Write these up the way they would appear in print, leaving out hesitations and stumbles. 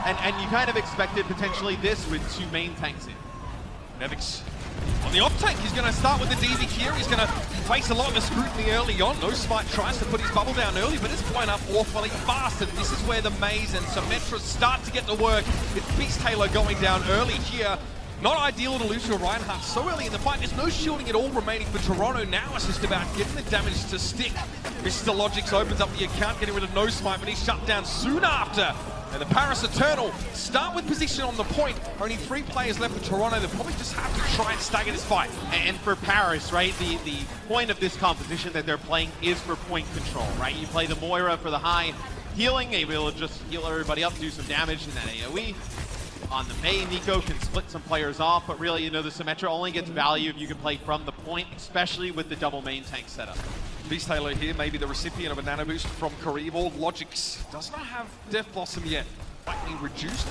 And you kind of expected potentially this with two main tanks in. Nevix on the off tank, he's going to start with the DV here. He's going to face a lot of the scrutiny early on. No Smite tries to put his bubble down early, but it's blown up awfully fast. And this is where the Maze and Symmetra start to get to work. It's Beast Halo going down early here. Not ideal to lose to Reinhardt so early in the fight. There's no shielding at all remaining for Toronto. Now it's just about getting the damage to stick. Mr. Logix opens up the account, getting rid of no Smite, but he's shut down soon after. And the Paris Eternal start with position on the point. Only 3 players left for Toronto. They'll probably just have to try and stagger this fight. And for Paris, right, the point of this composition that they're playing is for point control, right? You play the Moira for the high healing, able to just heal everybody up, do some damage in that AoE. On the Mei, Nico can split some players off, but really, you know, the Symmetra only gets value if you can play from the point, especially with the double main tank setup. Beast Halo here, maybe the recipient of a nano boost from Karival. Logix does not have Death Blossom yet. Slightly reduced.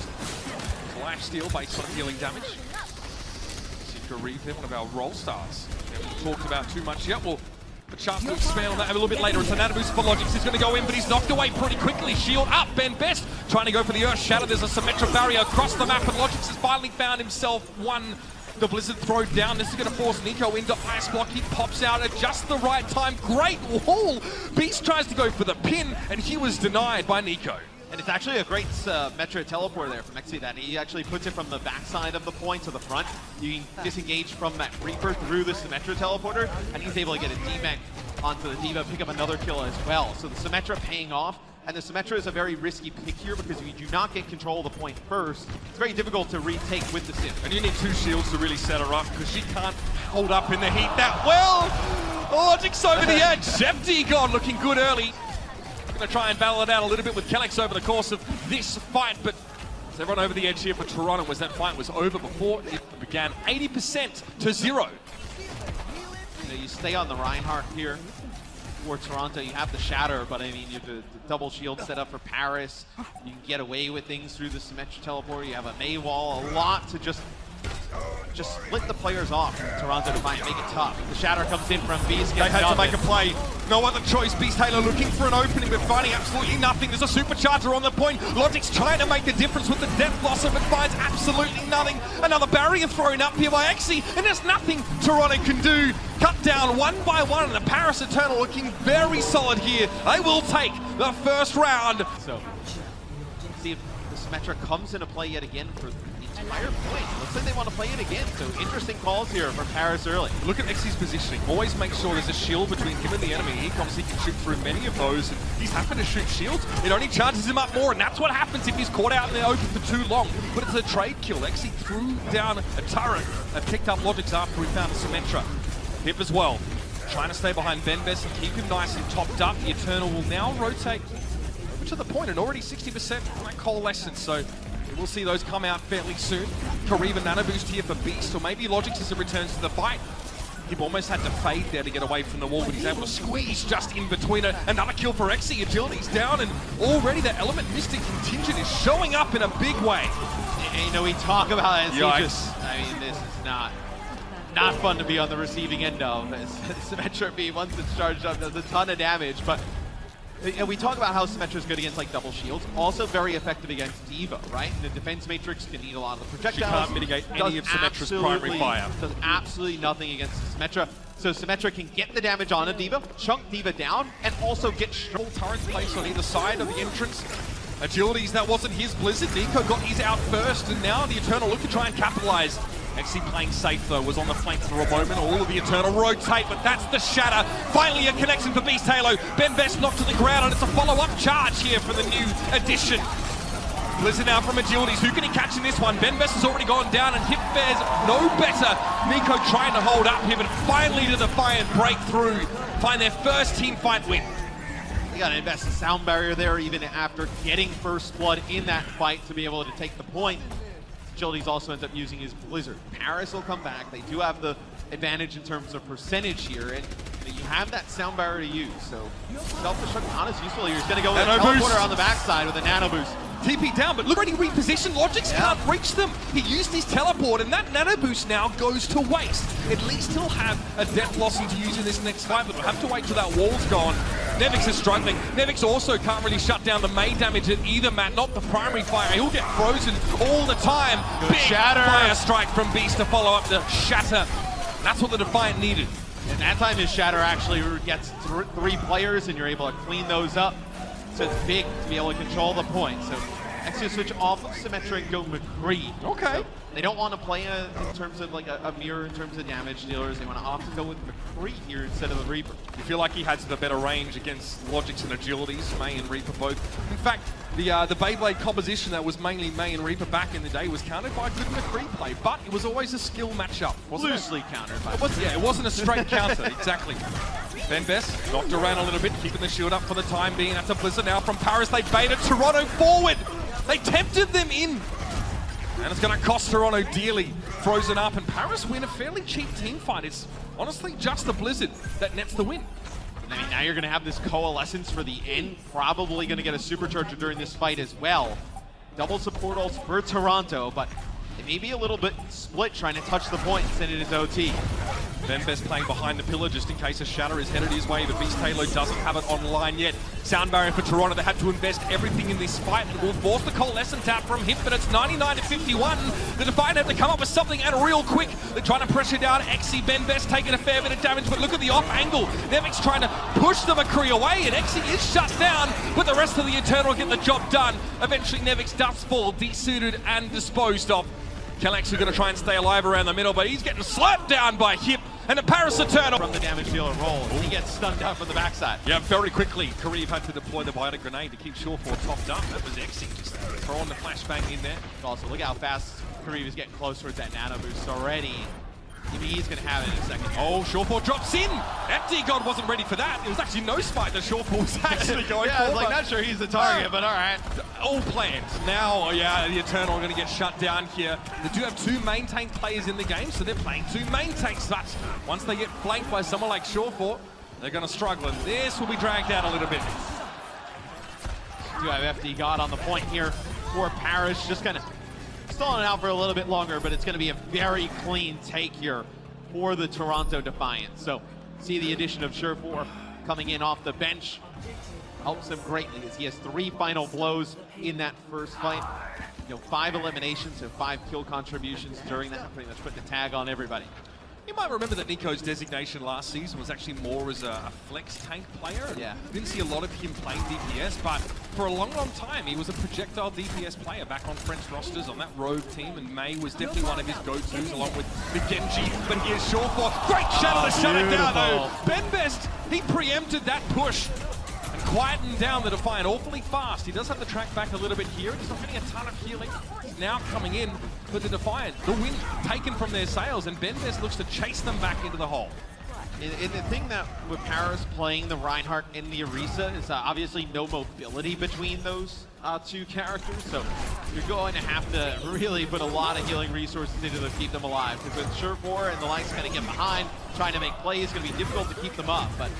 Life steal based on healing damage. See Karival, one of our role stars. We haven't talked about too much yet. We'll have a chance to expand on that a little bit later. It's a nano boost for Logix. He's going to go in, but he's knocked away pretty quickly. Shield up, Ben Best trying to go for the Earth Shatter. There's a Symmetra barrier across the map, and Logix has finally found himself one. The Blizzard throw down. This is going to force Nico into Ice Block. He pops out at just the right time. Great wall. Beast tries to go for the pin, and he was denied by Nico. And it's actually a great Metro teleport there from Exi that he actually puts it from the backside of the point to the front. You can disengage from that Reaper through the Symmetra teleporter, and he's able to get a D-Mech onto the D.Va, pick up another kill as well. So the Symmetra paying off. And the Symmetra is a very risky pick here because if you do not get control of the point first, it's very difficult to retake with the Sym. And you need 2 shields to really set her up because she can't hold up in the heat that well. Logix over the edge. Zepticon looking good early. Going to try and battle it out a little bit with Kellex over the course of this fight, but is everyone over the edge here for Toronto was that fight was over before it began. 80% to 0. You know, you stay on the Reinhardt here. For Toronto, you have the Shatter, but I mean, you have the double shield set up for Paris. You can get away with things through the Symmetra teleport. You have a Mei wall, a lot to just split the players off. Toronto to make it tough. The Shatter comes in from Beast. They had to make a play. No other choice. Beast Halo looking for an opening, but finding absolutely nothing. There's a supercharger on the point. Logix trying to make the difference with the Death Blossom, but finds absolutely nothing. Another barrier thrown up here by Exi, and there's nothing Toronto can do. Cut down one by one, and the Paris Eternal looking very solid here. They will take the first round. So, see if the Symmetra comes into play yet again for the entire point. Looks like they want to play it again, so interesting calls here from Paris early. Look at Exi's positioning. Always make sure there's a shield between him and the enemy. He comes, he can shoot through many of those, and he's happen to shoot shields. It only charges him up more, and that's what happens if he's caught out in the open for too long. But it's a trade kill. Exi threw down a turret and picked up Logix after he found a Symmetra. Hip as well. Trying to stay behind Ben Best and keep him nice and topped up. The Eternal will now rotate over to the point, and already 60% might coalescence, so we'll see those come out fairly soon. Kariva nano boost here for Beast, or maybe Logix as it returns to the fight. He almost had to fade there to get away from the wall, but he's able to squeeze just in between it. Another kill for Exi. Agility's down, and already the Element Mystic contingent is showing up in a big way. And, you know, we talk about it, I mean, this is not fun to be on the receiving end of. Symmetra B, once it's charged up, does a ton of damage, but we talk about how Symmetra is good against like double shields, also very effective against D.Va, right? The defense matrix can eat a lot of the projectiles. She can't mitigate any of Symmetra's primary fire. Does absolutely nothing against Symmetra. So Symmetra can get the damage on a D.Va, chunk D.Va down, and also get full turrets placed on either side of the entrance. Agilities, that wasn't his Blizzard. Nico got his out first, and now the Eternal look to try and capitalize. Exi playing safe though, was on the flank for a moment. All of the Eternal rotate, but that's the Shatter. Finally a connection for Beast Halo. Ben Best knocked to the ground, and it's a follow-up charge here for the new addition. Blizzard now from Agilities. Who can he catch in this one? Ben Best has already gone down, and Hip fares no better. Nico trying to hold up here, but finally the Defiant break through. Find their first team fight win. You gotta invest a sound barrier there even after getting first blood in that fight to be able to take the point. Agilities also ends up using his Blizzard. Paris will come back. They do have the advantage in terms of percentage here, and you have that sound barrier to use. So self-destruct not as useful here. He's going to go with a teleporter on the backside with a nano boost. TP down, but look already repositioned. Logix can't reach them. He used his teleport, and that nano boost now goes to waste. At least he'll have a Death Blossom to use in this next fight, but we'll have to wait till that wall's gone. Nevix is struggling. Nevix also can't really shut down the Mei damage at either, Matt. Not the primary fire. He'll get frozen all the time. Good Big shatter. fire strike from Beast to follow up the shatter. That's what the Defiant needed. And that time his shatter actually gets three players, and you're able to clean those up. So it's big to be able to control the point. So Exia switch off of Symmetra and go McCree. Okay. So they don't want to play in terms of like a mirror in terms of damage dealers. They want to opt to go with McCree here instead of the Reaper. You feel like he has the better range against Logix and Agilities, Mei and Reaper both. In fact, the Beyblade composition that was mainly Mei and Reaper back in the day was countered by a good McCree play, but it was always a skill matchup, wasn't Loosely countered by it wasn't a straight counter, exactly. Benbest knocked around a little bit, keeping the shield up for the time being. That's a blizzard now from Paris. They baited Toronto forward. They tempted them in. And it's going to cost Toronto dearly. Frozen up, and Paris win a fairly cheap team fight. It's honestly just the blizzard that nets the win. I mean, now you're going to have this coalescence for the end. Probably going to get a supercharger during this fight as well. Double support ults for Toronto, but it may be a little bit split trying to touch the point and send it into OT. Benbest playing behind the pillar just in case a shatter is headed his way, but Beast Halo doesn't have it online yet. Sound barrier for Toronto. They had to invest everything in this fight, and will force the coalescence tap from him, but it's 99 to 51. The Defiant have to come up with something, and real quick. They're trying to pressure down Exi. Benbest taking a fair bit of damage, but look at the off angle. Nevix trying to push the McCree away, and Exi is shut down, but the rest of the Eternal get the job done. Eventually Nevix does fall, desuited and disposed of. Kellex is going to try and stay alive around the middle, but he's getting slapped down by Hip, and the Paris Eternal From the damage dealer roll, he gets stunned down from the backside. Yeah, very quickly. Kareev had to deploy the Biotic Grenade to keep Shawford topped up. That was Exi just throwing the flashbang in there. Also, look how fast Kareev is getting close towards that nano boost already. He's going to have it in a second. Oh, Shawford drops in! FD God wasn't ready for that. It was actually no spite that Shawford was actually going yeah, for. I was like, not sure he's the target, but all right. All planned. Now, yeah, the Eternal are going to get shut down here. They do have two main tank players in the game, so they're playing two main tanks. But once they get flanked by someone like Shawford, they're going to struggle, and this will be dragged out a little bit. Do have FD God on the point here for Paris, just kind of stalling it out for a little bit longer, but it's going to be a very clean take here for the Toronto Defiant. So see the addition of Shawford coming in off the bench helps him greatly as he has 3 final blows in that first fight. 5 eliminations and 5 kill contributions during that, pretty much putting the tag on everybody. You might remember that Nico's designation last season was actually more as a flex tank player. Yeah. Didn't see a lot of him playing DPS, but for a long, long time, he was a projectile DPS player back on French rosters on that Rogue team, and Mei was definitely one of his go-tos along with the Genji. But here's Shawford. Great shadow to shut it down, though. Benbest, he preempted that push and quietened down the Defiant awfully fast. He does have the track back a little bit here. He's not getting a ton of healing. He's now coming in for the Defiant. The win taken from their sails, and Benbest looks to chase them back into the hole. And the thing that with Paris playing the Reinhardt and the Orisa is obviously no mobility between those 2 characters, so you're going to have to really put a lot of healing resources into to keep them alive, because with Shawford and the likes going to get behind, trying to make plays, it's going to be difficult to keep them up, but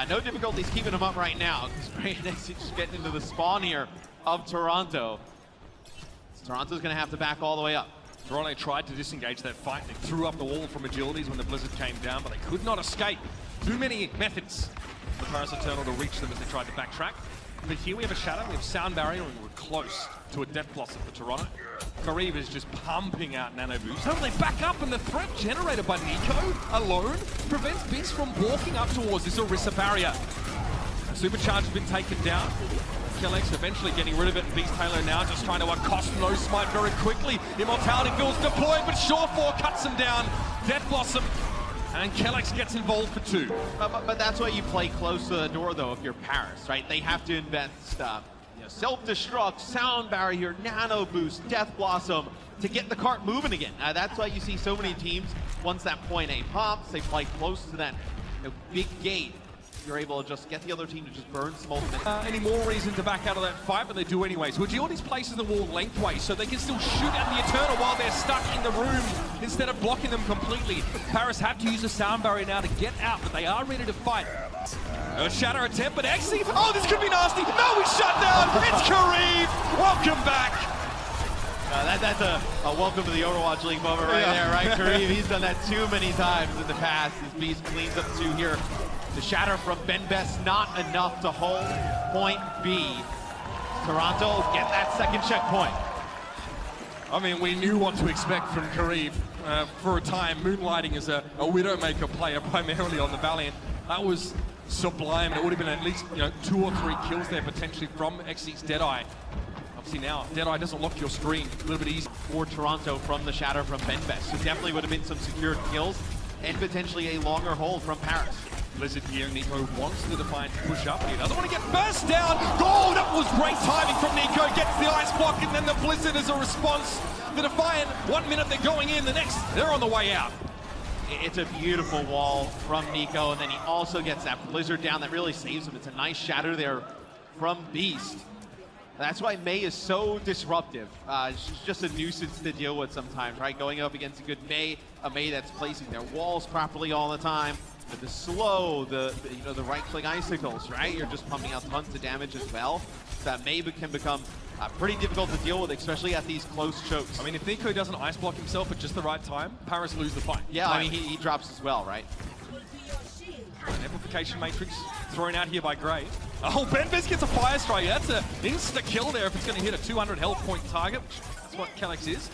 no difficulties keeping them up right now, because Braynex is just getting into the spawn here of Toronto. So Toronto's going to have to back all the way up. Toronto tried to disengage that fight. They threw up the wall from Agilities when the Blizzard came down, but they could not escape. Too many methods for Paris Eternal to reach them as they tried to backtrack. But here we have a shadow, we have sound barrier, and we're close to a Death Blossom for Toronto. Kareev is just pumping out nano boost. So they back up, and the threat generated by Nico alone prevents Beast from walking up towards this Orisa barrier. Supercharge has been taken down. Kellex eventually getting rid of it, and Beast Halo now just trying to accost No Smite very quickly. Immortality Field's deployed, but Shawford cuts him down. Death Blossom, and Kellex gets involved for 2. But that's why you play close to the door, though, if you're Paris, right? They have to invest self-destruct, sound barrier, nano boost, Death Blossom to get the cart moving again. That's why you see so many teams, once that point A pops, they play close to that big gate. You're able to just get the other team to just burn some ultimate. Any more reason to back out of that fight, but they do anyway. So Agilities places the wall lengthways so they can still shoot at the Eternal while they're stuck in the room instead of blocking them completely. Paris have to use a sound barrier now to get out, but they are ready to fight. A shatter attempt, but Exi, oh, this could be nasty. No, he's shut down. It's Kareev. Welcome back. That's a welcome to the Overwatch League moment right there, right? Kareev, he's done that too many times in the past. His Beast cleans up 2 here. The shatter from Benbest, not enough to hold point B. Toronto get that second checkpoint. I mean, we knew what to expect from Kareev for a time, moonlighting as a Widowmaker player, primarily on the Valiant. That was sublime. It would have been at least 2 or 3 kills there potentially from Xy's Deadeye. Obviously now, Deadeye doesn't lock your screen. A little bit easy for Toronto from the shatter from Benbest. So definitely would have been some secured kills and potentially a longer hold from Paris. Blizzard here, Nico wants the Defiant to push up. He doesn't want to get burst down. Oh, that was great timing from Nico. Gets the ice block and then the Blizzard is a response. The Defiant, 1 minute they're going in, the next they're on the way out. It's a beautiful wall from Nico, and then he also gets that Blizzard down that really saves him. It's a nice shatter there from Beast. That's why Mei is so disruptive. She's just a nuisance to deal with sometimes, right? Going up against a good Mei, a Mei that's placing their walls properly all the time. But the slow, the right-click icicles, right? You're just pumping out tons of damage as well. So that Mei can become pretty difficult to deal with, especially at these close chokes. I mean, if Nico doesn't ice block himself at just the right time, Paris lose the fight. Yeah, I mean, he drops as well, right? An amplification matrix thrown out here by Gray. Oh, Benbest gets a fire strike. That's an insta-kill there if it's going to hit a 200 health point target. That's what Calyx is.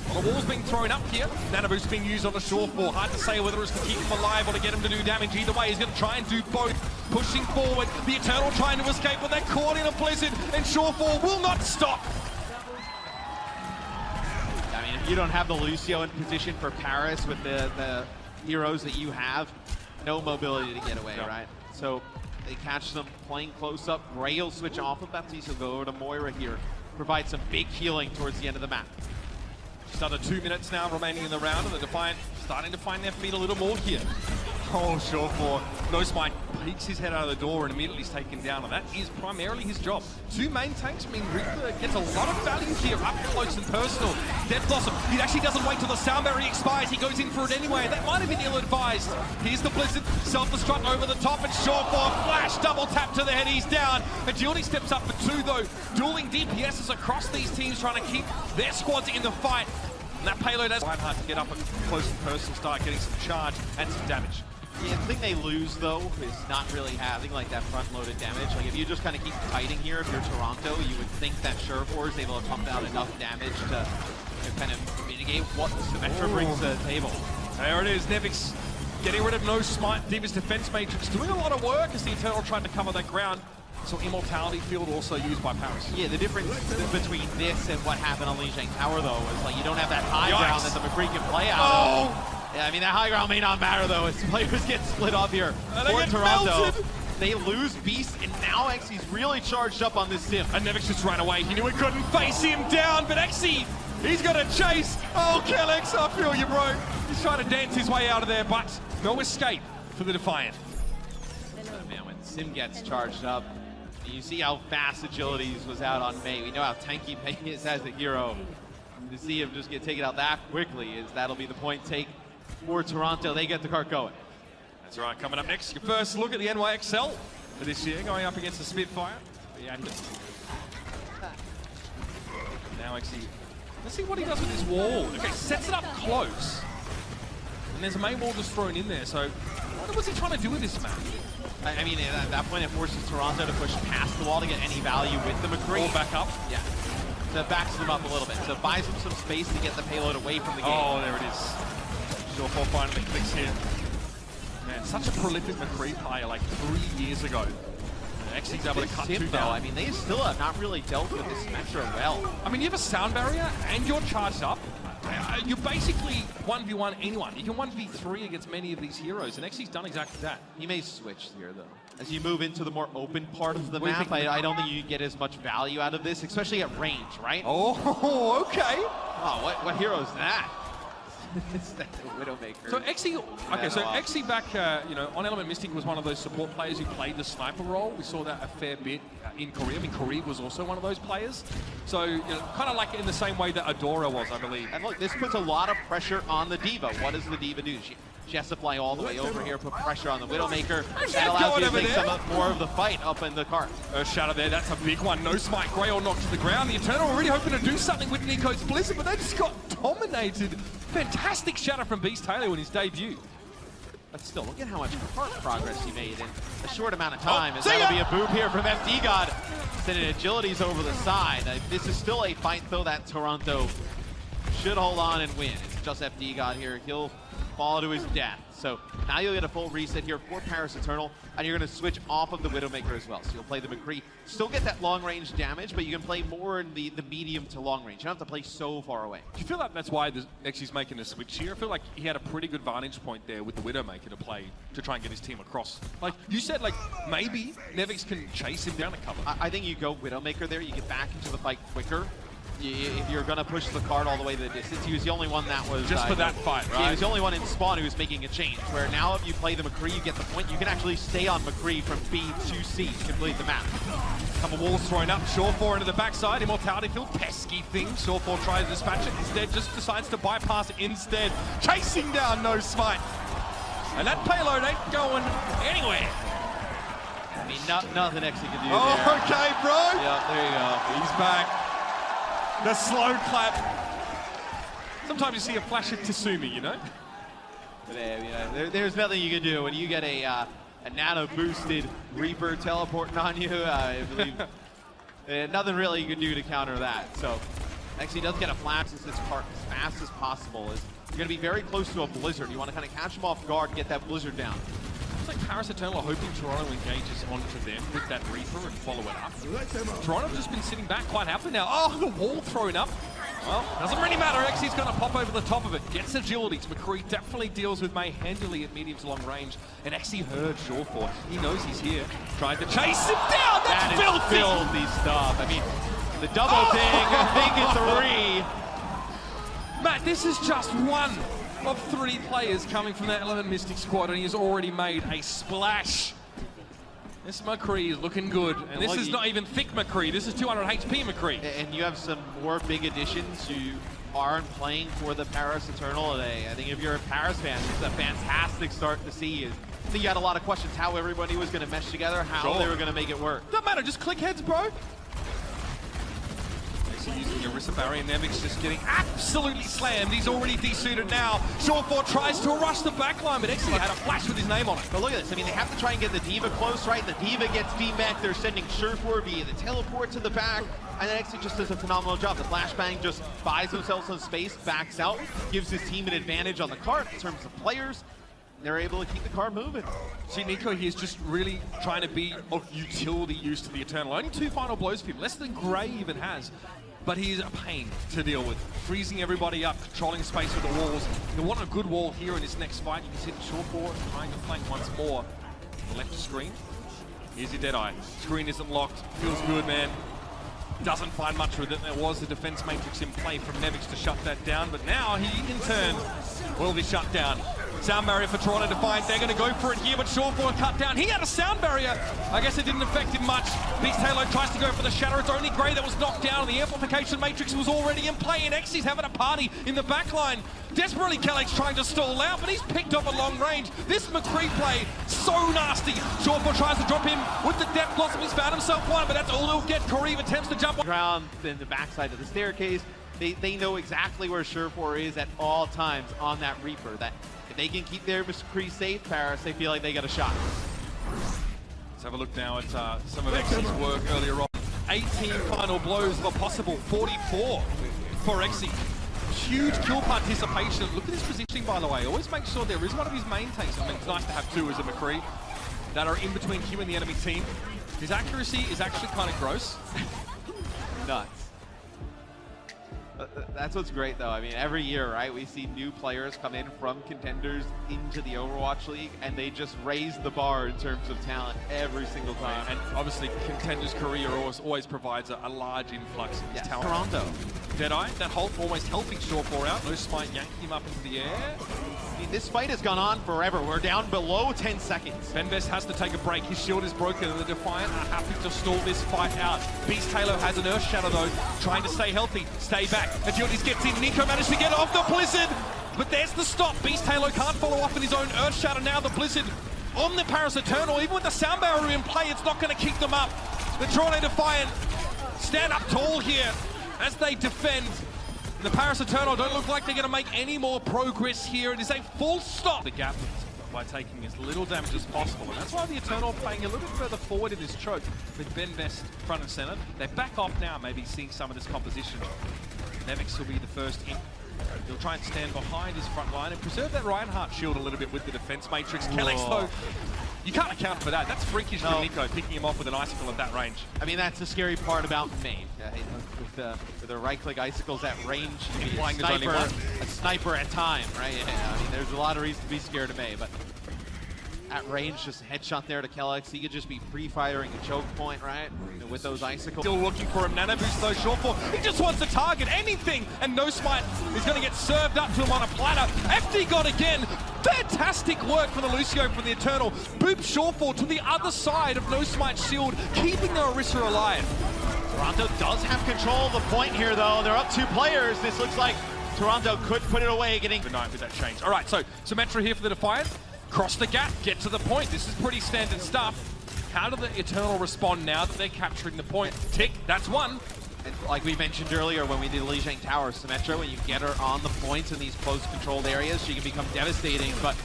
Well, the wall's being thrown up here. Nano Boost being used on the shore for. Hard to say whether it's to keep him alive or to get him to do damage. Either way, he's going to try and do both. Pushing forward. The Eternal trying to escape, but they're caught in a Blizzard, and Shorefall will not stop. I mean, if you don't have the Lucio in position for Paris with the heroes that you have, no mobility to get away, right? So they catch them playing close up. Gray will switch off of Baptiste. He'll go over to Moira here. Provide some big healing towards the end of the map. Just under 2 minutes now remaining in the round, and the Defiant starting to find their feet a little more here. Oh, sure for No Smite peeks his head out of the door and immediately is taken down, and that is primarily his job. 2 main tanks mean Reaper gets a lot of value here up close and personal. Death Blossom, he actually doesn't wait till the sound barrier expires, he goes in for it anyway. That might have been ill-advised. Here's the Blizzard, self-destruct over the top, and short for a flash, double tap to the head, he's down. Agility steps up for 2 though. Dueling DPSs across these teams trying to keep their squads in the fight. And that payload has quite hard to get up and close and personal, start getting some charge and some damage. Yeah, the thing they lose, though, is not really having like that front-loaded damage. Like, if you just kind of keep fighting here, if you're Toronto, you would think that Surefour is able to pump out enough damage to kind of mitigate what Symmetra brings to the table. There it is, Nevix getting rid of No Smite. D.Va's defense matrix doing a lot of work as the Eternal trying to cover that ground. So Immortality Field also used by Paris. Yeah, the difference between this and what happened on Lijiang Tower, though, is like you don't have that high ground that the McCree can play out of. Yeah, I mean, that high ground may not matter, though, as players get split up here for Toronto. Melted. They lose Beast, and now Xy's really charged up on this sim. And Nevix just ran away. He knew he couldn't face him down, but Xy, he's got to chase. Oh, Calyx, I feel you, bro. He's trying to dance his way out of there, but no escape for the Defiant. Oh, man, when Sim gets charged up, you see how fast Agilities was out on Mei. We know how tanky Mei is as a hero. To see him just get taken out that quickly, that'll be the point take for Toronto. They get the cart going. That's right, coming up next, your first look at the NYXL for this year, going up against the Spitfire. Yeah, now Xy, let's see what he does with his wall. Okay, sets it up close. And there's a main wall just thrown in there, so what was he trying to do with this map? I mean, at that point, it forces Toronto to push past the wall to get any value with the McCree. Or back up? Yeah. So it backs them up a little bit. So it buys them some space to get the payload away from the game. Oh, there it is. Shorefall finding the clicks here. Man, such a prolific McCree player like 3 years ago. Xy's able to cut 2 down. I mean, they still have not really dealt with this Symmetra well. I mean, you have a sound barrier and you're charged up. You're basically 1v1 anyone. You can 1v3 against many of these heroes, and Xy's done exactly that. He may switch here, though. As you move into the more open part of the map, I don't think you get as much value out of this, especially at range, right? Oh, okay. Oh, what hero is that? It's the Widowmaker. So Xy, okay, so Xy back, on Element Mystic was one of those support players who played the sniper role. We saw that a fair bit in Korea. I mean, Korea was also one of those players. So, you know, kind of like in the same way that Adora was, I believe. And look, this puts a lot of pressure on the D.Va. What does the D.Va do? She has to fly all the way over here, put pressure on the Widowmaker. That allows you to take some more of the fight up in the cart. Shatter there, that's a big one. No smite, Grail knocked to the ground. The Eternal already hoping to do something with Nico's Blizzard, but they just got dominated. Fantastic shatter from Beast Taylor in his debut. But still, look at how much progress he made in a short amount of time. Is that'll be a boom here from FD God. Sending agilities over the side. This is still a fight, though, that Toronto should hold on and win. It's just FD God here. He'll fall to his death. So now you'll get a full reset here for Paris Eternal, and you're going to switch off of the Widowmaker as well. So you'll play the McCree. Still get that long-range damage, but you can play more in the medium to long range. You don't have to play so far away. Do you feel like that's why Nexi's making a switch here? I feel like he had a pretty good vantage point there with the Widowmaker to play to try and get his team across. Like you said, like maybe Nevix can chase him down a cover. I think you go Widowmaker there. You get back into the fight quicker. If you're going to push the card all the way to the distance, he was the only one that was... Just for that fight, right? He was the only one in spawn who was making a change, where now if you play the McCree, you get the point. You can actually stay on McCree from B to C to complete the map. Couple walls thrown up, Shawford into the backside, Immortality field, pesky thing. Shawford tries to dispatch it, instead just decides to bypass it instead. Chasing down No Smite. And that payload ain't going anywhere. I mean, nothing Exy can do there. Oh, okay, bro. Yep, there you go. He's back. The slow clap. Sometimes you see a flash of Tasumi, you know? But there's nothing you can do when you get a nano-boosted Reaper teleporting on you. I believe nothing really you can do to counter that. So, actually does get a flash since it's part as fast as possible. You're going to be very close to a Blizzard. You want to kind of catch him off guard and get that Blizzard down. It's like Paris Eternal are hoping Toronto engages onto them with that Reaper and follow it up. Toronto's just been sitting back quite happily now. Oh, the wall thrown up. Well, doesn't really matter. Xy's going to pop over the top of it. Gets agility. McCree definitely deals with May handily at medium to long range. And Xy heard Shawford. He knows he's here. Tried to chase him down. That's filthy. Filthy stuff. I mean, the double thing, I think it's 3. Matt, this is just one of 3 players coming from that Element Mystic squad, and he has already made a splash. This McCree is looking good, and this is not even thick McCree. This is 200 HP McCree. And you have some more big additions who aren't playing for the Paris Eternal today. I think if you're a Paris fan, it's a fantastic start to see. I think you had a lot of questions how everybody was going to mesh together, how they were going to make it work. Doesn't matter, just click heads, bro. Using Orisa barrier, Nemix just getting absolutely slammed. He's already desuited now. Shawford tries to rush the backline, but Xy had a flash with his name on it. But look at this. I mean, they have to try and get the D.Va close, right? The D.Va gets DMAC. They're sending Shawford via the teleport to the back. And then Xy just does a phenomenal job. The flashbang just buys themselves some space, backs out, gives his team an advantage on the cart in terms of players. They're able to keep the car moving. See, Nico here is just really trying to be of utility use to the Eternal. Only 2 final blows for him, less than Gray even has. But he's a pain to deal with. Freezing everybody up, controlling space with the walls. You want a good wall here in this next fight. You can see the Shawford trying to flank once more. The left screen. Here's your Deadeye. Screen isn't locked. Feels good, man. Doesn't find much with it. There was a defense matrix in play from Nevix to shut that down, but now he, in turn, will be shut down. Sound barrier for Toronto Defiant. They're going to go for it here, but Shawford cut down. He had a sound barrier. I guess it didn't affect him much. Beast Halo tries to go for the shatter. It's only Gray that was knocked down. The amplification matrix was already in play, and Xy's having a party in the backline. Desperately, Kellex trying to stall out, but he's picked up a long range. This McCree play, so nasty. Shawford tries to drop him with the depth blossom. He's found himself one, but that's all he'll get. Kareem attempts to jump. Ground in the backside of the staircase. They know exactly where Shawford is at all times on that Reaper. That if they can keep their McCree safe, Paris, they feel like they got a shot. Let's have a look now at some of Xy's work earlier on. 18 final blows of a possible 44 for Xy. Huge kill participation. Look at his positioning, by the way. Always make sure there is one of his main tanks. I mean, it's nice to have 2 as a McCree that are in between him and the enemy team. His accuracy is actually kind of gross. Nuts. That's what's great, though. I mean, every year, right, we see new players come in from contenders into the Overwatch League, and they just raise the bar in terms of talent every single time. And obviously, contenders' career always provides a large influx in talent. Toronto. Deadeye, that hold almost helping Shawfall out. No Smite yanking him up into the air. I mean, this fight has gone on forever. We're down below 10 seconds. Benbest has to take a break. His shield is broken, and the Defiant are happy to stall this fight out. Beast Halo has an Earth Shadow, though, trying to stay healthy, stay back. Agilities gets in. Nico managed to get off the Blizzard, but there's the stop. Beast Halo can't follow up in his own Earth Shadow now. The Blizzard on the Paris Eternal. Even with the sound barrier in play, it's not going to keep them up. The Toronto Defiant stand up tall here as they defend. The Paris Eternal don't look like they're going to make any more progress here. It is a full stop. The gap by taking as little damage as possible. And that's why the Eternal are playing a little bit further forward in this choke with Benbest front and center. They back off now, maybe seeing some of this composition. Nevix will be the first in. He'll try and stand behind his front line and preserve that Reinhardt shield a little bit with the defense matrix. Kellex, though, you can't account for that. That's freakish from Nico, picking him off with an icicle at that range. I mean, that's the scary part about Main. With the right-click icicles at range, a sniper at time, right? Yeah, I mean, there's a lot of reason to be scared of May, but at range, just a headshot there to Kellex. He could just be pre-firing a choke point, right? With those icicles. Still looking for him. Nano boost though, Shawfall. He just wants to target anything, and No Smite is going to get served up to him on a platter. FD got again. Fantastic work for the Lucio from the Eternal. Boop Shawfall to the other side of No Smite's shield, keeping the Orisa alive. Toronto does have control of the point here, though. They're up 2 players. This looks like Toronto could put it away, getting the night with that change. All right, so Symmetra here for the Defiant. Cross the gap, get to the point. This is pretty standard stuff. How do the Eternal respond now that they're capturing the point? Tick, that's one. And like we mentioned earlier when we did Lijiang Tower, Symmetra, when you get her on the points in these close controlled areas, she can become devastating. But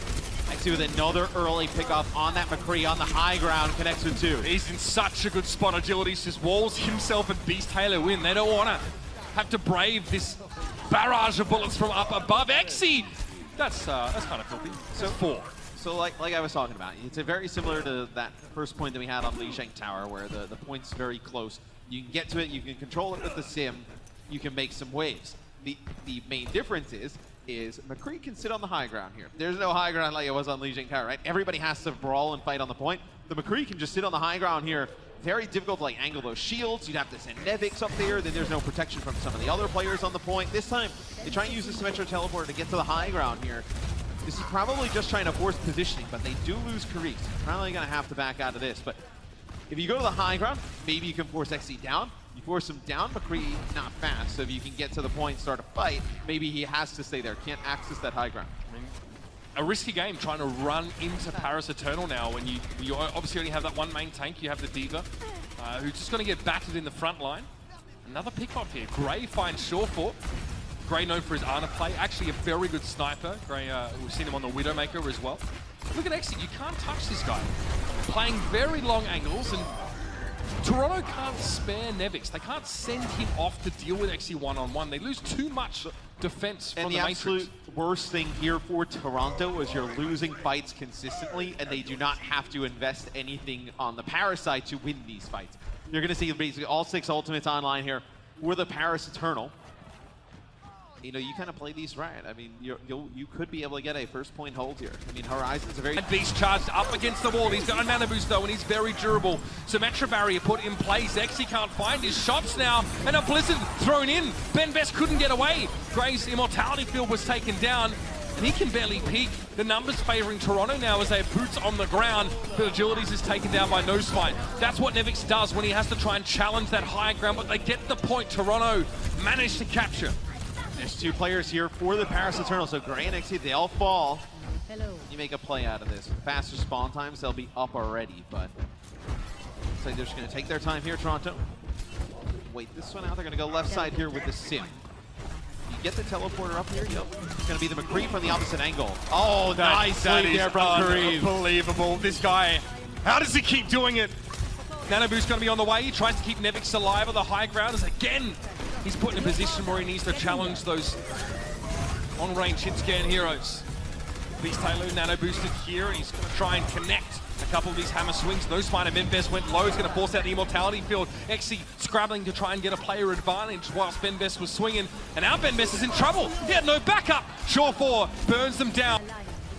actually with another early pickoff on that McCree on the high ground, connects with 2. He's in such a good spot. Agilities just walls himself and Beast Halo in. They don't want to have to brave this barrage of bullets from up above. Exy! That's kind of filthy. So 4. So like I was talking about, it's very similar to that first point that we had on Lijiang Tower, where the point's very close. You can get to it, you can control it with the sim, you can make some waves. The main difference is McCree can sit on the high ground here. There's no high ground like it was on Lijiang Tower, right? Everybody has to brawl and fight on the point. The McCree can just sit on the high ground here. Very difficult to like angle those shields. You'd have to send Nevix up there, then there's no protection from some of the other players on the point. This time, they try and use the Symmetra teleporter to get to the high ground here. This is probably just trying to force positioning, but they do lose Carice. Probably going to have to back out of this, but if you go to the high ground, maybe you can force XC down. You force him down, McCree not fast, so if you can get to the point and start a fight, maybe he has to stay there, can't access that high ground. I mean, a risky game trying to run into Paris Eternal now when you obviously only have that one main tank. You have the Diva, who's just going to get battered in the front line. Another pick off here. Gray finds Shawfall. Gray known for his Ana play, actually a very good sniper. Gray, we've seen him on the Widowmaker as well. Look at Exit, you can't touch this guy. Playing very long angles, and Toronto can't spare Nevix. They can't send him off to deal with XE one-on-one. They lose too much defense from the Matrix. Absolute worst thing here for Toronto is you're losing fights consistently, and they do not have to invest anything on the Paris side to win these fights. You're going to see basically all 6 ultimates online here for the Paris Eternal. You know, you kind of play these right. I mean, you could be able to get a first point hold here. I mean, Horizon's a very... And Beast charged up against the wall. He's got a mana boost though, and he's very durable. Symmetra barrier put in place. Exy can't find his shots now, and a Blizzard thrown in. Benbest couldn't get away. Gray's Immortality Field was taken down, and he can barely peek. The numbers favoring Toronto now as they have boots on the ground, but Agilities is taken down by No Smite. That's what Nevix does when he has to try and challenge that high ground, but they get the point. Toronto managed to capture. There's 2 players here for the Paris Eternal, so Gray and XC, they all fall. Hello. You make a play out of this. Faster spawn times, they'll be up already, but looks like they're just going to take their time here, Toronto. Wait this one out. They're going to go left side here with the Sim. You get the teleporter up here. Yep. It's going to be the McCree from the opposite angle. Oh, nice lead there from McCree. Unbelievable. This guy, how does he keep doing it? Nanoboo's going to be on the way. He tries to keep Nevix alive on the high ground as again he's put in a position where he needs to challenge those long-range hit-scan heroes. Beast Halo nano-boosted here, and he's going to try and connect a couple of these hammer swings. No Smite, Benbest went low. He's going to force out the Immortality Field. Exy scrabbling to try and get a player advantage whilst Benbest was swinging. And now Benbest is in trouble. He had no backup. Shawfall burns them down.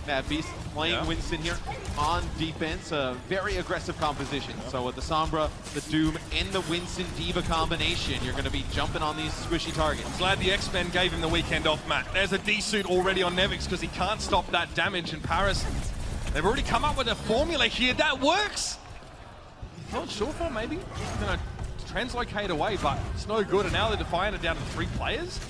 Yeah, Beast playing Winston here on defense. A very aggressive composition. So with the Sombra, the Doom, and the Winston D.Va combination, you're going to be jumping on these squishy targets. I'm glad the X-Men gave him the weekend off, Matt. There's a D-suit already on Nevix because he can't stop that damage. And Paris, they've already come up with a formula here that works. Not sure for maybe going to translocate away, but it's no good. And now the Defiant are down to 3 players.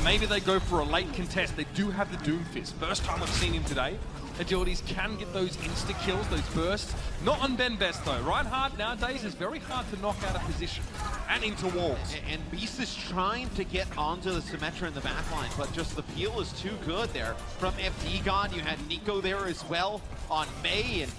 Maybe they go for a late contest. They do have the Doom Fist. First time I've seen him today. Agilities can get those insta-kills, those bursts. Not on Ben Best though. Reinhardt nowadays is very hard to knock out of position and into walls. And Beast is trying to get onto the Symmetra in the backline, but just the peel is too good there. From FD God, you had Nico there as well on Mei, and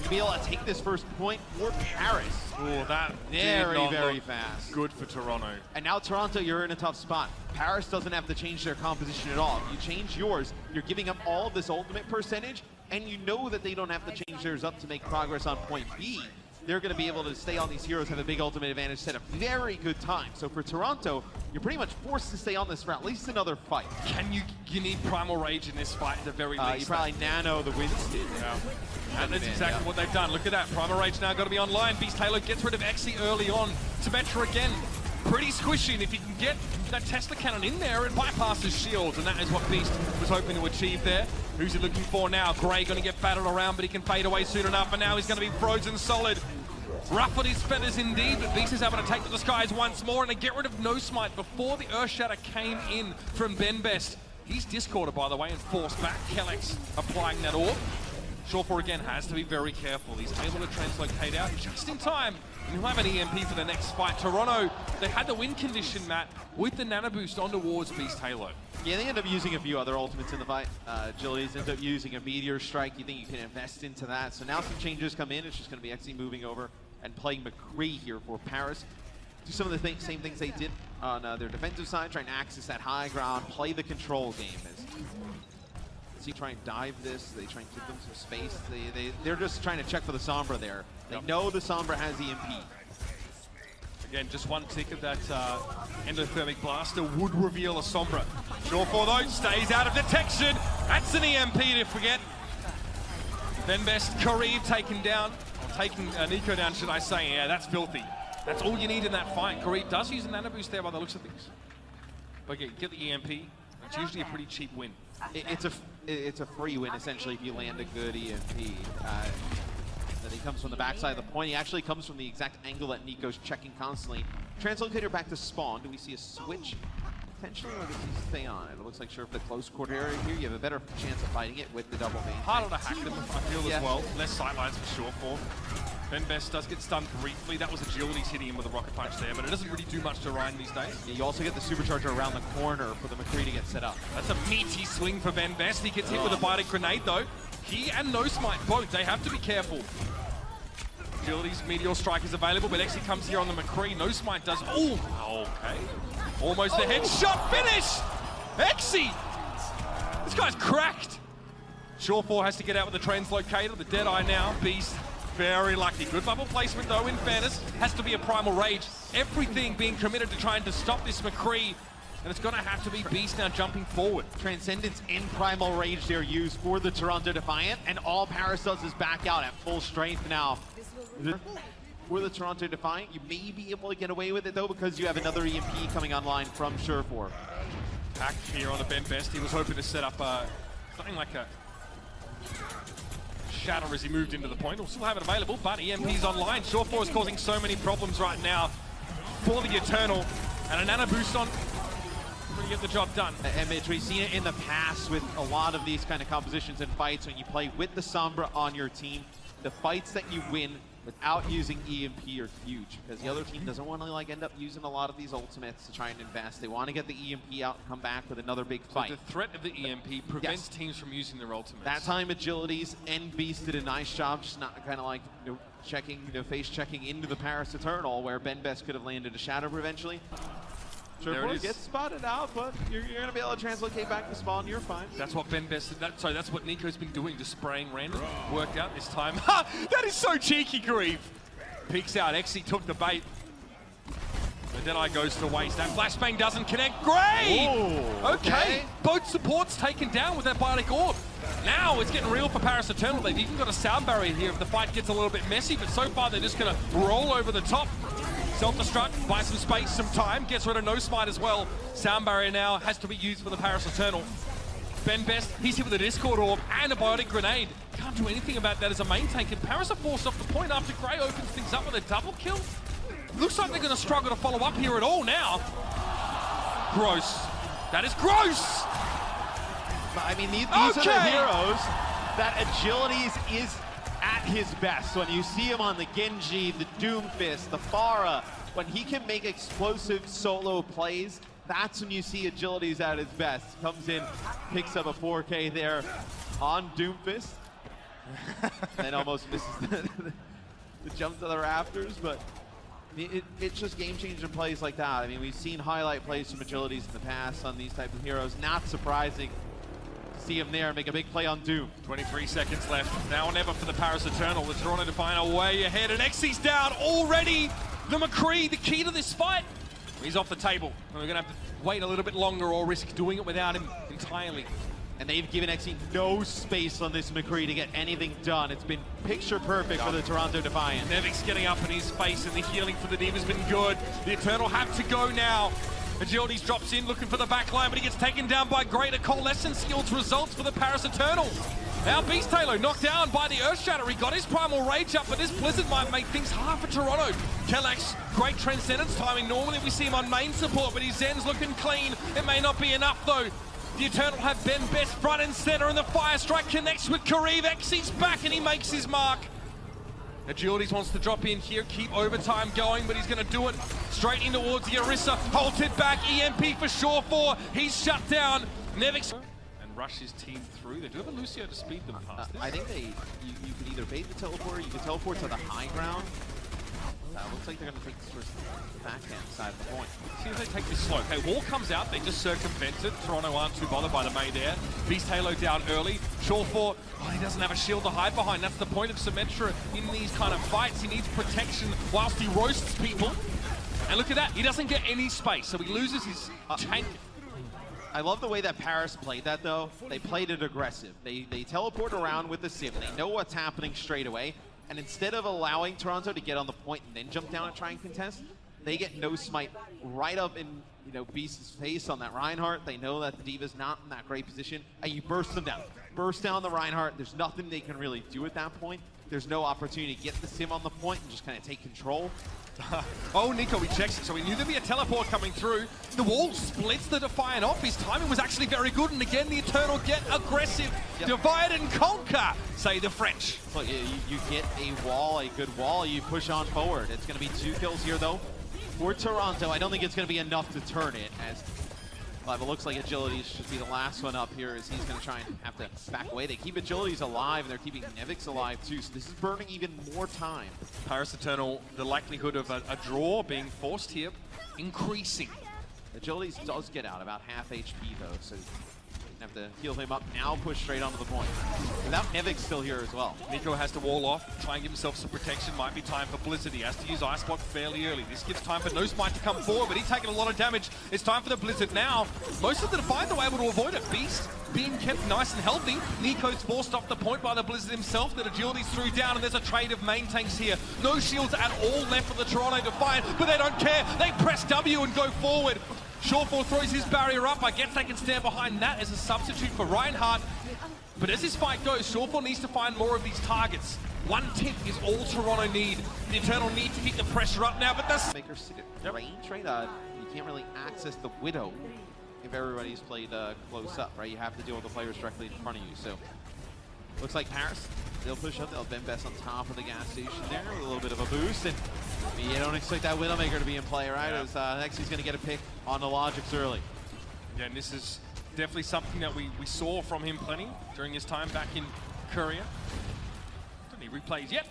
to be able to take this first point for Paris. Oh, that very fast. Good for Toronto. And now Toronto, you're in a tough spot. Paris doesn't have to change their composition at all. If you change yours, you're giving up all of this ultimate percentage, and you know that they don't have to change theirs up to make progress on point B. They're going to be able to stay on these heroes, have a big ultimate advantage, set a very good time. So for Toronto, you're pretty much forced to stay on this for at least another fight. You need Primal Rage in this fight at the very least. You probably nano the Winston. Yeah. And that's exactly what they've done. Look at that. Primal Rage now got to be online. Beast Halo gets rid of Exy early on. Symmetra again, pretty squishy. And if you can get that Tesla cannon in there, it bypasses shields. And that is what Beast was hoping to achieve there. Who's he looking for now? Gray going to get battled around, but he can fade away soon enough. And now he's going to be frozen solid. Ruffled his feathers indeed, but Beast is able to take to the skies once more and to get rid of No Smite before the Earthshatter came in from Ben Best. He's discorded, by the way, and forced back. Kellex applying that orb. Shawful again has to be very careful. He's able to translocate out just in time. And he'll have an EMP for the next fight. Toronto, they had the win condition, Matt, with the nano boost on towards Beast Halo. Yeah, they end up using a few other ultimates in the fight. Agilities end up using a Meteor Strike. You think you can invest into that. So now some changes come in. It's just going to be Xe moving over and playing McCree here for Paris. Do some of the same things they did on their defensive side, trying to access that high ground, play the control game. As you try and dive this, they try and give them some space. They're just trying to check for the Sombra there. They know the Sombra has EMP. Again, just one tick of that endothermic blaster would reveal a Sombra. Shawful though stays out of detection. That's an EMP to forget. Ben Best, Kareev taken down. Taking Nico down, should I say. Yeah, that's filthy. That's all you need in that fight. Kareev does use a nano boost there by the looks of things. But yeah, get the EMP. It's usually a pretty cheap win. It's a free win, essentially, if you land a good EMP. Then he comes from the backside of the point. He actually comes from the exact angle that Nico's checking constantly. Translocator back to spawn. Do we see a switch? Potentially, or does he stay on it? It looks like sure for the close quarter area here, you have a better chance of fighting it with the double main. Harder to hack them, I feel, as well. Less sightlines for sure for. Ben Best does get stunned briefly. That was Agilities hitting him with a rocket punch there, but it doesn't really do much to Ryan these days. Yeah, you also get the supercharger around the corner for the McCree to get set up. That's a meaty swing for Ben Best. He gets hit with a biting grenade though. He and No Smite both, they have to be careful. Agilities, Meteor Strike is available, but Xe comes here on the McCree. No Smite does. Oh, okay. Almost a headshot finish! Xe! This guy's cracked! Shawful has to get out with the translocator, the Deadeye now. Beast, very lucky. Good bubble placement though, in fairness. Has to be a Primal Rage. Everything being committed to trying to stop this McCree. And it's gonna have to be Beast now jumping forward. Transcendence and Primal Rage they're used for the Toronto Defiant, and all Paris does is back out at full strength now. For the Toronto Defiant, you may be able to get away with it though because you have another EMP coming online from Surefour. Hack here on the Ben Best. He was hoping to set up something like a shatter as he moved into the point. We'll still have it available, but EMP's online. Surefour is causing so many problems right now for the Eternal, and a nano boost on to get the job done. And Mitch, we've seen it in the past with a lot of these kind of compositions and fights when you play with the Sombra on your team. The fights that you win without using EMP are huge because the other team doesn't want to like end up using a lot of these ultimates to try and invest. They want to get the EMP out and come back with another big fight. So the threat of the EMP prevents teams from using their ultimates. That time Agilities and Beast did a nice job, just not kind of like checking, face checking into the Paris Eternal where Ben Best could have landed a shadow eventually. Sure, gets spotted out, but you're going to be able to translocate back to spawn. You're fine. That's what Ben Best did. Sorry, that's what Nico's been doing, just spraying random. Worked out this time. Ha! That is so cheeky, Kareev. Peeks out. Xe took the bait. The Deadeye goes to waste. That flashbang doesn't connect. Great! Ooh, okay. Both supports taken down with that Biotic Orb. Now it's getting real for Paris Eternal. They've even got a sound barrier here if the fight gets a little bit messy, but so far they're just going to roll over the top. Self-destruct, buy some space, some time, gets rid of No Smite as well. Sound barrier now has to be used for the Paris Eternal. Ben Best, he's hit with a Discord Orb and a Biotic Grenade. Can't do anything about that as a main tank, and Paris are forced off the point after Grey opens things up with a double kill. Looks like they're going to struggle to follow up here at all now. Gross. That is gross! I mean, these are the heroes that Agilities is at his best. When you see him on the Genji, the Doomfist, the Pharah, when he can make explosive solo plays, that's when you see Agilities at his best. Comes in, picks up a 4K there on Doomfist, and almost misses the jump to the rafters, but it's just game-changing plays like that. I mean, we've seen highlight plays from Agilities in the past on these types of heroes. Not surprising to see him there make a big play on Doom. 23 seconds left. Now or never for the Paris Eternal. The Toronto Defiant are way ahead, and Xy's down already. The McCree, the key to this fight. He's off the table. And we're going to have to wait a little bit longer or risk doing it without him entirely. And they've given Xy no space on this McCree to get anything done. It's been picture perfect for the Toronto Defiant. Nevic's getting up in his face, and the healing for the D.Va's been good. The Eternal have to go now. Agilities drops in looking for the back line, but he gets taken down by greater coalescence skills. Results for the Paris Eternal. Now Beast Halo knocked down by the Earthshatter. He got his Primal Rage up, but this Blizzard might make things hard for Toronto. Kellex, great Transcendence timing. Normally we see him on main support, but his Zen's looking clean. It may not be enough though. The Eternal have Ben Best front and center, and the Fire Strike connects with Kareev. Xy's back and he makes his mark. Agilities wants to drop in here, keep overtime going, but he's going to do it straight in towards the Orisa. Halted back, EMP for Shore 4. He's shut down. Nevix and rush his team through. They do have a Lucio to speed them past this. I think you could either bait the teleport, or you could teleport to the high ground. Looks like they're going to take this first backhand side of the point. See if they take this slow. Okay, wall comes out, they just circumvent it. Toronto aren't too bothered by the May there. Beast Halo down early. Shore 4, oh, he doesn't have a shield to hide behind. That's the point of Symmetra in these kind of fights. He needs protection whilst he roasts people. And look at that, he doesn't get any space, so he loses his tank. I love the way that Paris played that though. They played it aggressive. They teleport around with the Sim. They know what's happening straight away. And instead of allowing Toronto to get on the point and then jump down and try and contest, they get No Smite right up in Beast's face on that Reinhardt. They know that the D.Va's not in that great position, and you burst them down. Burst down the Reinhardt. There's nothing they can really do at that point. There's no opportunity to get the Sim on the point and just kind of take control. Oh, Nico, he checks it, so he knew there'd be a teleport coming through. The wall splits the Defiant off. His timing was actually very good, and again, the Eternal get aggressive. Yep. Divide and conquer, say the French. Look, you get a wall, a good wall, you push on forward. It's going to be 2 kills here, though, for Toronto. I don't think it's going to be enough to turn it, as but it looks like Agilities should be the last one up here, as he's going to try and have to back away. They keep Agilities alive, and they're keeping Nevix alive too, so this is burning even more time. Paris Eternal, the likelihood of a draw being forced here, increasing. Agilities does get out about half HP though, so have to heal him up now, push straight onto the point. Without Nevix still here as well. Nico has to wall off, try and give himself some protection. Might be time for Blizzard. He has to use Ice Block fairly early. This gives time for No Smite to come forward, but he's taking a lot of damage. It's time for the Blizzard now. Most of the Defiant are able to avoid it. Beast being kept nice and healthy. Nico's forced off the point by the Blizzard himself. That Agilities threw down, and there's a trade of main tanks here. No shields at all left for the Toronto Defiant, but they don't care. They press W and go forward. Shore 4 throws his barrier up. I guess they can stand behind that as a substitute for Reinhardt. But as this fight goes, Shore 4 needs to find more of these targets. 1 tip is all Toronto need. The Eternal need to keep the pressure up now, but that's... Maker sit at range, right? You can't really access the Widow if everybody's played close up, right? You have to deal with the players directly in front of you, so... Looks like Paris, they'll push up, they'll Ben Best on top of the gas station there with a little bit of a boost, and you don't expect that Widowmaker to be in play, right? As Xy's going to get a pick on the Logics early. Yeah, and this is definitely something that we saw from him plenty during his time back in Korea. Don't need replays yet.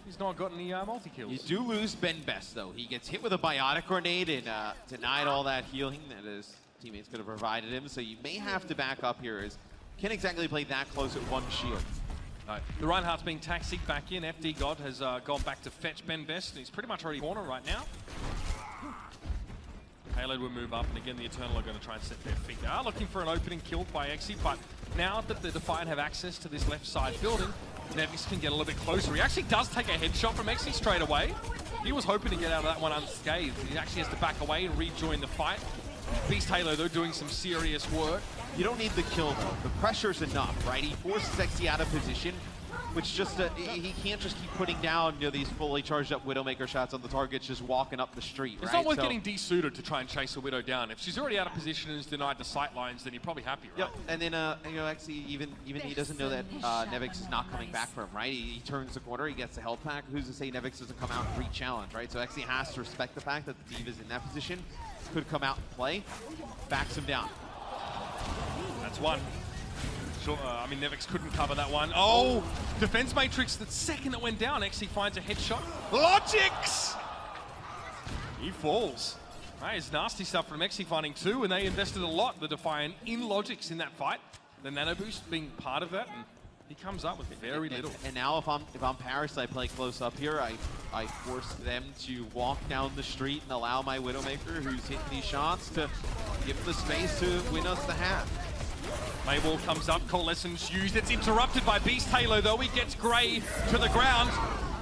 He's not got any multi-kills. You do lose Ben Best, though. He gets hit with a Biotic Grenade and denied all that healing that his teammates could have provided him, so you may have to back up here, as can't exactly play that close at 1 shield. The Reinhardt's being taxied back in. FD God has gone back to fetch Ben Best, and he's pretty much already corner right now. Payload will move up, and again, the Eternal are going to try and set their feet. They are looking for an opening kill by Exi, but now that the Defiant have access to this left side building, Nevix can get a little bit closer. He actually does take a headshot from Exi straight away. He was hoping to get out of that one unscathed. He actually has to back away and rejoin the fight. Beast Halo, though, doing some serious work. You don't need the kill, though. The pressure's enough, right? He forces Exi out of position, which just, he can't just keep putting down, you know, these fully charged up Widowmaker shots on the targets just walking up the street, right? It's not worth getting desuited to try and chase a Widow down. If she's already out of position and is denied the sight lines, then you're probably happy, right? Yep, and then, you know, Exi, even he doesn't know that Nevix is not coming back for him, right? He turns the corner, he gets the health pack. Who's to say Nevix doesn't come out and re-challenge, right? So Exi has to respect the fact that the Diva's in that position, could come out and play, backs him down. That's one. Sure, I mean, Nevix couldn't cover that one. Oh, defense matrix, the second that went down, actually finds a headshot. Logics! He falls. That is nasty stuff from Exi finding two, and they invested a lot, the Defiant, in Logics in that fight. The nano boost being part of that, and he comes up with very little. And now if I'm Paris, I play close up here. I force them to walk down the street and allow my Widowmaker, who's hitting these shots, to give them the space to win us the half. Maywall comes up, Coalescence used. It's interrupted by Beast Halo, though. He gets Grey to the ground,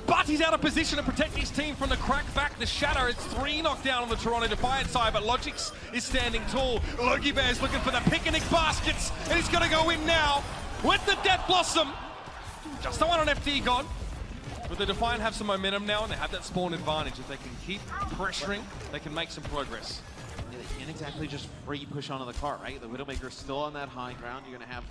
but he's out of position to protect his team from the crack back. The Shatter, it's 3 knocked down on the Toronto Defiant side, but Logics is standing tall. Logie Bear's looking for the picnic baskets, and he's going to go in now with the Death Blossom. Just the one on FD gone. But the Defiant have some momentum now, and they have that spawn advantage. If they can keep pressuring, they can make some progress. Yeah, they can't exactly just free push onto the cart, right? The Widowmaker's still on that high ground. You're going to have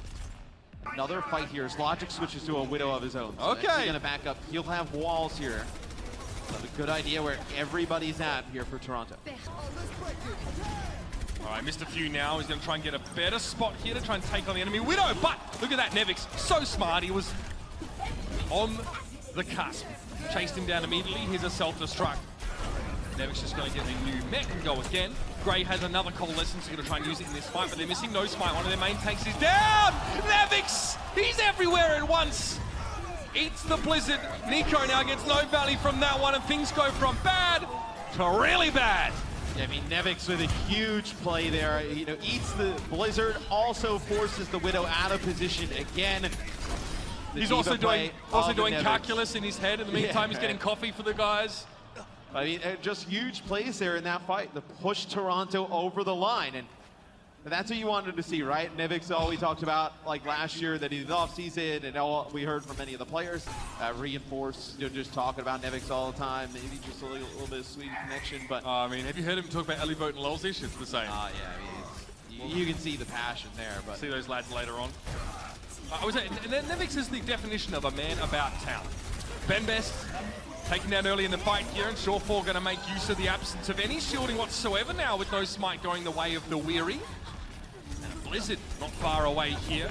another fight here as Logic switches to a Widow of his own. So okay. He's going to back up. He'll have walls here. So a good idea where everybody's at here for Toronto. All right, missed a few now. He's going to try and get a better spot here to try and take on the enemy Widow. But look at that, Nevix, so smart. He was on the cusp. Chased him down immediately. Here's a self-destruct. Nevix just going to get a new mech and go again. Grey has another Coalescence. He's going to try and use it in this fight, but they're missing no smite. One of their main tanks is down! Nevix! He's everywhere at once! Eats the Blizzard. Nico now gets no value from that one, and things go from bad to really bad. Yeah, I mean, Nevix with a huge play there. You know, eats the Blizzard, also forces the Widow out of position again. He's also doing calculus in his head. In the meantime, he's getting coffee for the guys. I mean, just huge plays there in that fight to push Toronto over the line. And that's what you wanted to see, right? Nevix always talked about, like last year, that he's off season, and all we heard from many of the players reinforced, you know, just talking about Nevix all the time. Maybe just a little bit of sweet connection, but I mean, have you heard him talk about Elivote and Lolzish? It's the same. Yeah, I mean, you can see the passion there. But see those lads later on. Nevix is the definition of a man about town. Ben Best taken down early in the fight here, and Shawfall going to make use of the absence of any shielding whatsoever now, with no smite going the way of the Weary. And Blizzard not far away here.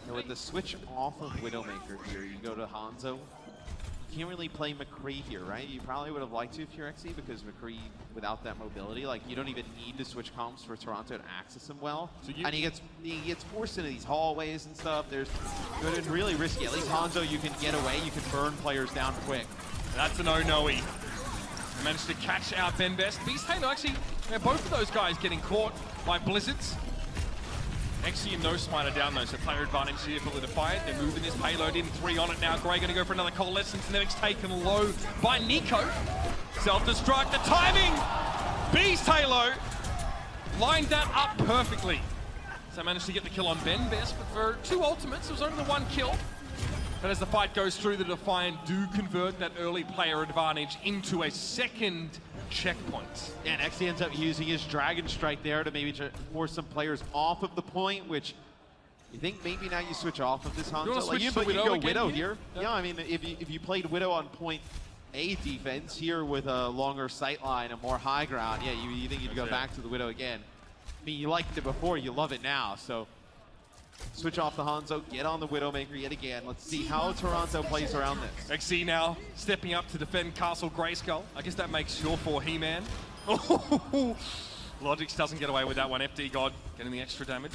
So with the switch off of Widowmaker here, you go to Hanzo. You can't really play McCree here, right? You probably would have liked to if you're Exi, because McCree, without that mobility, like, you don't even need to switch comps for Toronto to access him well. So and he gets forced into these hallways and stuff. It's really risky. At least Hanzo, you can get away. You can burn players down quick. That's an oh-no-y. Managed to catch out Ben Best. Beast Halo actually, both of those guys getting caught by Blizzards. Exi and no smite are down though, so player advantage here for the Defiant. They're moving this payload in, 3 on it now. Grey going to go for another Coalescence, and Nevix taken low by Nico. Self-destruct, the timing! Beast Halo lined that up perfectly. So managed to get the kill on Ben Best, but for 2 ultimates, it was only the 1 kill. But as the fight goes through, the Defiant do convert that early player advantage into a second checkpoint. And Exi ends up using his Dragon Strike there to maybe force some players off of the point, which you think maybe now you switch off of this Hanzo. Like, you go Widow here. Yeah, I mean, if you played Widow on point A defense here with a longer sight line and more high ground, yeah, you think you'd go back to the Widow again. I mean, you liked it before, you love it now, so switch off the Hanzo, get on the Widowmaker yet again. Let's see how Toronto plays around this. Exi now stepping up to defend Castle Grayskull. I guess that makes sure for He-Man. Logics doesn't get away with that one. FD God getting the extra damage.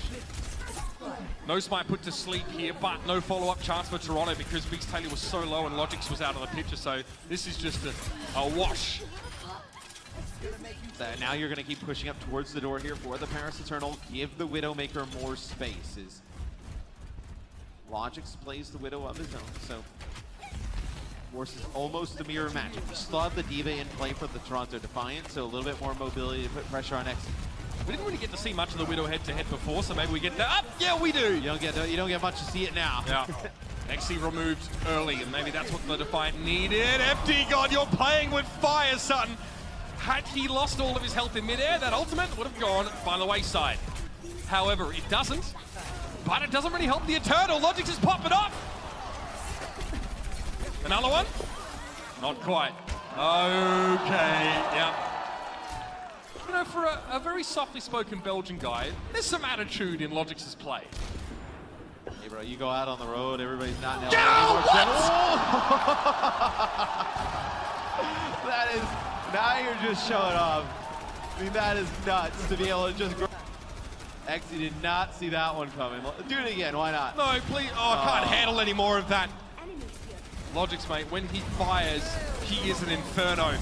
No smite put to sleep here, but no follow-up chance for Toronto because Beast Taylor was so low and Logix was out of the picture, so this is just a wash. Now you're going to keep pushing up towards the door here for the Paris Eternal. Give the Widowmaker more space. Logix plays the Widow of his own, so Force is almost a mirror match. You still have the D.Va in play for the Toronto Defiant, so a little bit more mobility to put pressure on X. We didn't really get to see much of the Widow head-to-head before, so maybe we get that. Yeah, we do. You don't get much to see it now. Yeah. XC removed early, and maybe that's what the Defiant needed. FD God, you're playing with fire, son. Had he lost all of his health in midair, that ultimate would have gone by the wayside. However, it doesn't. But it doesn't really help the Eternal. Logix is popping off. Another one? Not quite. Okay, yeah. You know, for a very softly spoken Belgian guy, there's some attitude in Logix's play. Hey bro, you go out on the road, everybody's not now. That is, now you're just showing off. I mean, that is nuts to be able to just Exy did not see that one coming. Do it again, why not? No, please. Oh, I can't handle any more of that. Logix, mate, when he fires, he is an inferno.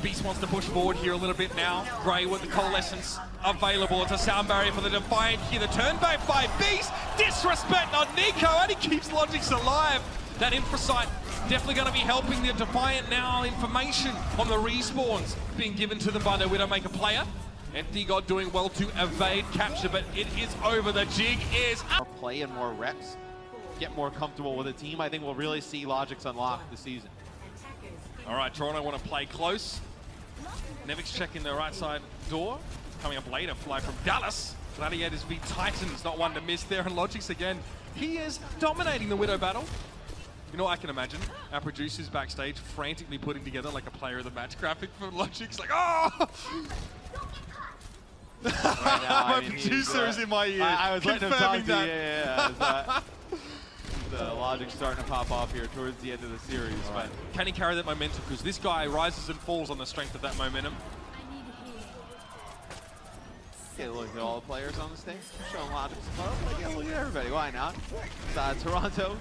Beast wants to push forward here a little bit now. Gray with the Coalescence available. It's a sound barrier for the Defiant here. The turn back by Beast. Disrespect on Nico, and he keeps Logix alive. That Infrasight definitely going to be helping the Defiant now. Information on the respawns being given to them by the Widowmaker player. Empty God doing well to evade capture, but it is over. The jig is up. More play and more reps. Get more comfortable with the team. I think we'll really see Logix unlock this season. All right, Toronto want to play close. Nevix checking the right side door. Coming up later, fly from Dallas. Gladiators v Titans, not one to miss there. And Logix again, he is dominating the Widow battle. You know, I can imagine our producers backstage frantically putting together like a player of the match graphic for Logix. Like, oh! Right now, my producer is in my ear. I was letting him talk to that. you. Yeah. The Logix starting to pop off here towards the end of the series. Right. But can he carry that momentum? Because this guy rises and falls on the strength of that momentum. Okay, look at all the players on the stage. Showing Logix love. Like, yeah, look at everybody. Why not? Toronto.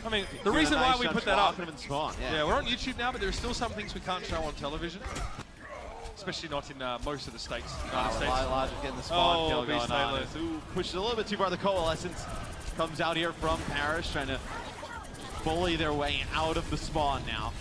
I mean, the reason why we put that up. Yeah, we're on YouTube now, but there are still some things we can't show on television. Especially not in most of the states. Logix getting the spawn kill going on. Ooh, pushes a little bit too far. The Coalescence comes out here from Paris, trying to bully their way out of the spawn now.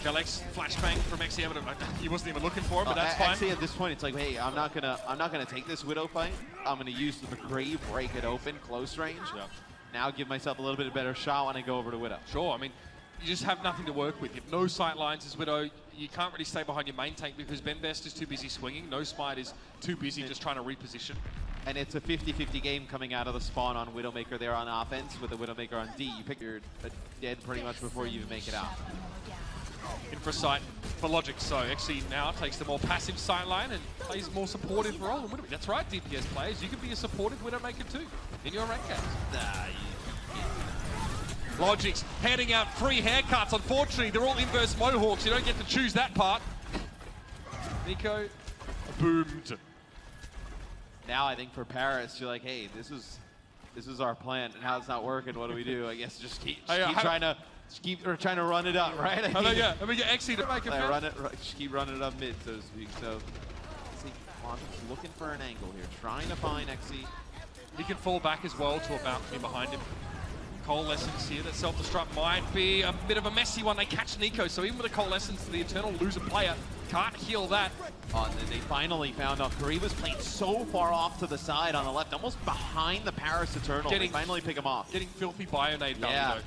Galex flashbang from XE, he wasn't even looking for him, but that's fine. XE at this point, it's like, hey, I'm not gonna take this Widow fight. I'm gonna use the McCree, break it open, close range. Yep. Now give myself a little bit better shot when I go over to Widow. Sure, I mean, you just have nothing to work with. You have no sight lines as Widow. You can't really stay behind your main tank because Ben Best is too busy swinging. No Smite is too busy just trying to reposition. And it's a 50-50 game coming out of the spawn on Widowmaker there on offense with the Widowmaker on D. You pick your dead pretty much before you even make it out. Infrasight for Logix, so XE now takes the more passive sideline and plays a more supportive role. And that's right, DPS players, you can be a supportive Widowmaker too in your rank games. Logix handing out free haircuts. Unfortunately, they're all inverse mohawks. You don't get to choose that part. Nico boomed. Now I think for Paris, you're like, hey, this is our plan, and how it's not working. What do we do? I guess just keep trying to run it up, right? I mean, get XE to make it. Just keep running it up mid, so to speak. So, Logix looking for an angle here, trying to find XE. He can fall back as well to a balcony behind him. Coalescence here, that self-destruct might be a bit of a messy one. They catch Nico, so even with a Coalescence, the Eternal lose a player. Can't heal that. And then they finally found out Kariba's playing so far off to the side on the left, almost behind the Paris Eternal. They finally pick him off. Getting filthy Bionade done, yeah. Though.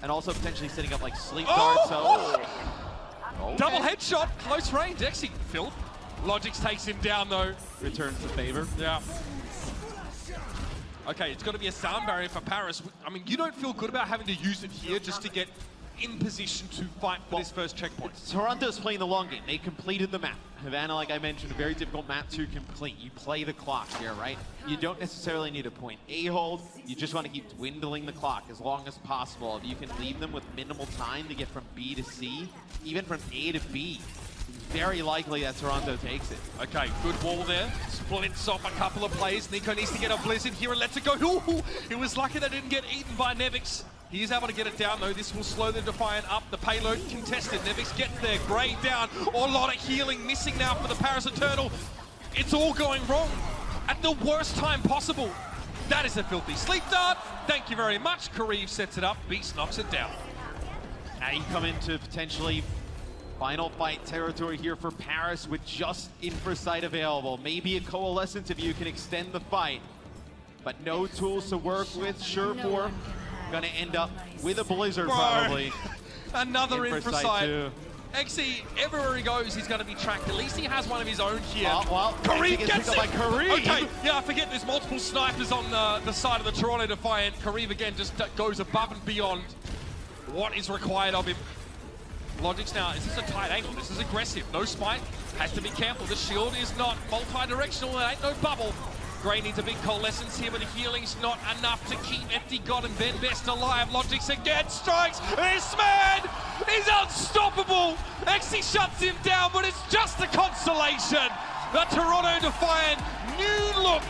And also potentially setting up like sleep darts. So. Okay. Double headshot, close range, XE Phil. Logix takes him down though. Returns the favor. Yeah. Okay, it's got to be a sound barrier for Paris. I mean, you don't feel good about having to use it here just to get in position to fight for this first checkpoint. Toronto's playing the long game. They completed the map. Havana, like I mentioned, a very difficult map to complete. You play the clock here, right? You don't necessarily need a point A hold. You just want to keep dwindling the clock as long as possible. If you can leave them with minimal time to get from B to C, even from A to B, very likely that Toronto takes it. Okay, good wall there. Splits off a couple of plays. Nico needs to get a Blizzard here and lets it go. Ooh, it was lucky they didn't get eaten by Nevix. He is able to get it down though. This will slow the Defiant up. The payload contested. Nevix gets there. Gray down. A lot of healing missing now for the Paris Eternal. It's all going wrong at the worst time possible. That is a filthy sleep dart. Thank you very much. Kareev sets it up. Beast knocks it down. Now you come into potentially final fight territory here for Paris with just Infrasight available. Maybe a Coalescence if you can extend the fight, but no tools to work with. Surefour gonna end up with a Blizzard probably. Another Infrasight. Exy, everywhere he goes, he's going to be tracked. At least he has one of his own here. Well, Kareev gets it! By Kareev. Okay, yeah, I forget there's multiple snipers on the side of the Toronto Defiant. Kareev again just goes above and beyond what is required of him. Logic's now, this is a tight angle, this is aggressive. No smite, has to be careful. The shield is not multi-directional, there ain't no bubble. Gray needs a big Coalescence here, but the healing's not enough to keep FD God and Ben Best alive. Logic's again strikes. This man is unstoppable. Exy shuts him down, but it's just a consolation. The Toronto Defiant, new look